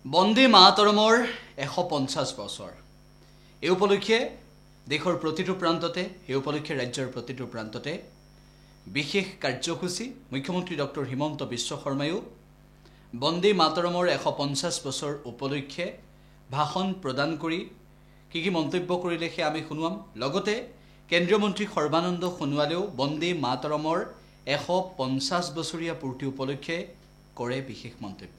বন্দে মাতৰমৰ 150 বছৰ এই উপলক্ষে দেশৰ প্ৰতিটো প্ৰান্ততে এই উপলক্ষে ৰাজ্যৰ প্ৰতিটো প্ৰান্ততে বিশেষ কাৰ্যসূচী মুখ্যমন্ত্ৰী ডক্টৰ হিমন্ত বিশ্ব শৰ্মায়ো বন্দে মাতৰমৰ 150 বছৰ উপলক্ষে ভাষণ প্ৰদান কৰি কি মন্তব্য কৰিলে সে আমি শুনুৱাম লগতে কেন্দ্ৰীয় মন্ত্ৰী সৰ্বানন্দ সোণোৱালেও বন্দে মাতৰমৰ 150 বছৰীয়া পূৰ্তি উপলক্ষে কৰে বিশেষ মন্তব্য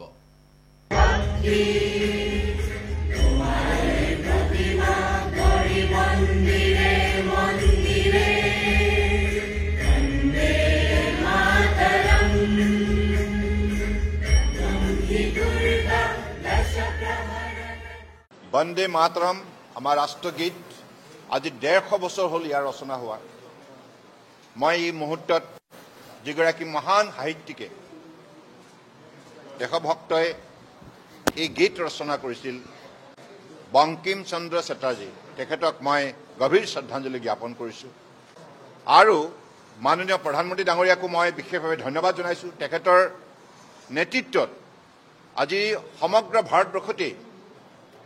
বন্দে মাতৰম আমাৰ ৰাষ্ট্ৰগীত আজি 150 বছৰ হ'ল ইয়াৰ ৰচনা হোৱা মই এই মুহূৰ্তত যিগৰাকী মহান সাহিত্যিকে দেশভক্তই এই গীত ৰচনা কৰিছিল বংকিম চন্দ্ৰ চেটাৰ্জী তেখেতক মই গভীৰ শ্ৰদ্ধাঞ্জলি জ্ঞাপন কৰিছোঁ আৰু মাননীয় প্ৰধানমন্ত্ৰী ডাঙৰীয়াকো মই বিশেষভাৱে ধন্যবাদ জনাইছোঁ তেখেতৰ নেতৃত্বত আজি সমগ্ৰ ভাৰতবৰ্ষতে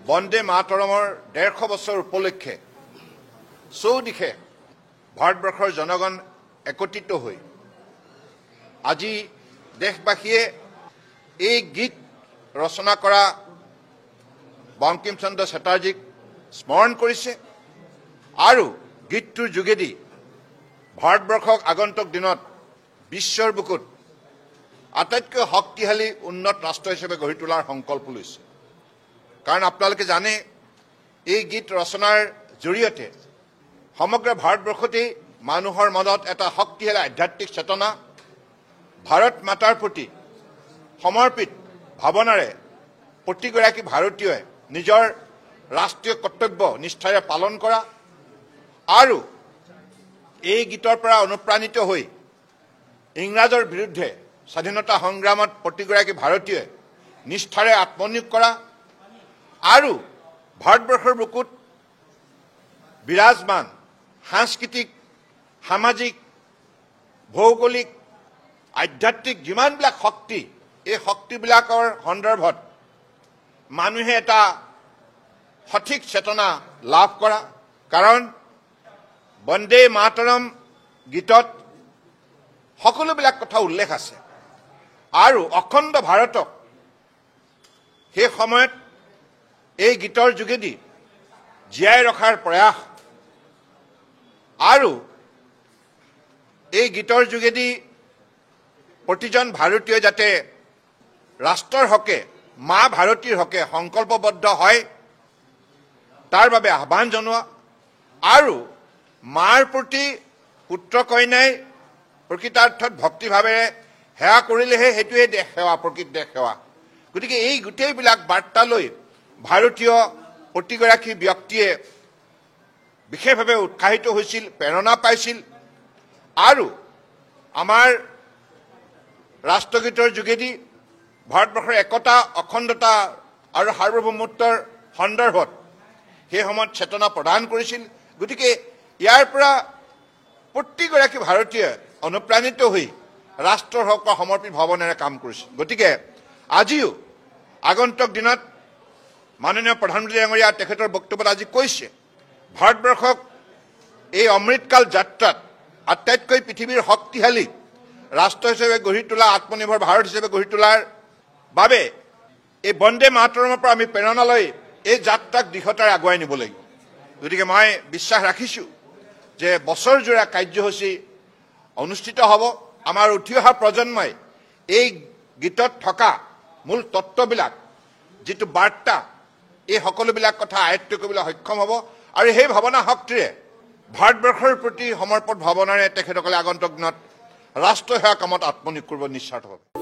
বন্দে মাতৰমৰ 150 বছৰ উপলক্ষে চৌদিশে ভাৰতবৰ্ষৰ জনগণ একত্ৰিত হৈ আজি দেশবাসীয়ে এই গীত ৰচনা কৰা বংকিম চন্দ্ৰ চেটাৰ্জীক স্মৰণ কৰিছে আৰু গীতটোৰ যোগেদি ভাৰতবৰ্ষক আগন্তুক দিনত বিশ্বৰ বুকুত আটাইতকৈ শক্তিশালী উন্নত ৰাষ্ট্ৰ হিচাপে গঢ়ি তোলাৰ সংকল্প লৈছে কাৰণ আপোনালোকে জানে এই গীত ৰচনাৰ জৰিয়তে সমগ্ৰ ভাৰতবৰ্ষতে মানুহৰ মনত এটা শক্তিশালী আধ্যাত্মিক চেতনা ভাৰত মাতাৰ প্ৰতি সমৰ্পিত ভাৱনাৰে প্ৰতিগৰাকী ভাৰতীয়ই নিজৰ ৰাষ্ট্ৰীয় কৰ্তব্য নিষ্ঠাৰে পালন কৰা আৰু এই গীতৰ পৰা অনুপ্ৰাণিত হৈ ইংৰাজৰ বিৰুদ্ধে স্বাধীনতা সংগ্ৰামত প্ৰতিগৰাকী ভাৰতীয়ই নিষ্ঠাৰে আত্মনিয়োগ কৰা আৰু ভাৰতবৰ্ষৰ বুকুত বিৰাজমান সাংস্কৃতিক সামাজিক ভৌগোলিক আধ্যাত্মিক যিমানবিলাক শক্তি এই শক্তিবিলাকৰ সন্দৰ্ভত মানুহে এটা সঠিক চেতনা লাভ কৰা কাৰণ বন্দে মাতৰম গীতত সকলোবিলাক কথা উল্লেখ আছে আৰু অখণ্ড ভাৰতক সেই সময়ত এই গীতৰ যোগেদি জীয়াই ৰখাৰ প্ৰয়াস আৰু এই গীতৰ যোগেদি প্ৰতিজন ভাৰতীয় যাতে ৰাষ্ট্ৰৰ হকে মা ভাৰতীৰ হকে সংকল্পবদ্ধ হয় তাৰ বাবে আহ্বান জনোৱা আৰু মাৰ প্ৰতি পুত্ৰ কন্যাই প্ৰকৃতাৰ্থত ভক্তিভাৱেৰে সেৱা কৰিলেহে সেইটোৱে দেশ সেৱা প্ৰকৃত দেশ সেৱা গতিকে এই গোটেইবিলাক বাৰ্তা লৈ ভাৰতীয় প্ৰতিগৰাকী ব্যক্তিয়ে বিশেষভাৱে উৎসাহিত হৈছিল প্ৰেৰণা পাইছিল আৰু আমাৰ ৰাষ্ট্ৰগীতৰ যোগেদি ভাৰতবৰ্ষৰ একতা অখণ্ডতা আৰু সাৰ্বভৌমত্বৰ সন্দৰ্ভত সেই সময়ত চেতনা প্ৰদান কৰিছিল গতিকে ইয়াৰ পৰা প্ৰতিগৰাকী ভাৰতীয় অনুপ্ৰাণিত হৈ ৰাষ্ট্ৰৰ হকে সমৰ্পিত ভাৱনাৰে কাম কৰিছিল গতিকে আজিও আগন্তুক দিনত মাননীয় প্ৰধানমন্ত্ৰী ডাঙৰীয়া তেখেতৰ বক্তব্যত আজি কৈছে ভাৰতবৰ্ষক এই অমৃতকাল যাত্ৰাত আটাইতকৈ পৃথিৱীৰ শক্তিশালী ৰাষ্ট্ৰ হিচাপে গঢ়ি তোলা আত্মনিৰ্ভৰ ভাৰত হিচাপে গঢ়ি তোলাৰ বাবে এই বন্দে মাতৰমৰ পৰা আমি প্ৰেৰণা লৈ এই যাত্ৰাক দিশতাৰে আগুৱাই নিব লাগিব গতিকে মই বিশ্বাস ৰাখিছোঁ যে বছৰজোৰা কাৰ্যসূচী অনুষ্ঠিত হ'ব আমাৰ উঠি অহা প্ৰজন্মই এই গীতত থকা মূল তত্ত্ববিলাক যিটো বাৰ্তা এই সকলোবিলাক কথা আয়ত্ব কৰিবলৈ সক্ষম হ'ব আৰু সেই ভাৱনা শক্তিৰে ভাৰতবৰ্ষৰ প্ৰতি সমৰ্পণ ভাৱনাৰে তেখেতসকলে আগন্তুক দিনত ৰাষ্ট্ৰ সেৱা কামত আত্মনিয়োগ কৰিব নিশ্চিত হ'ব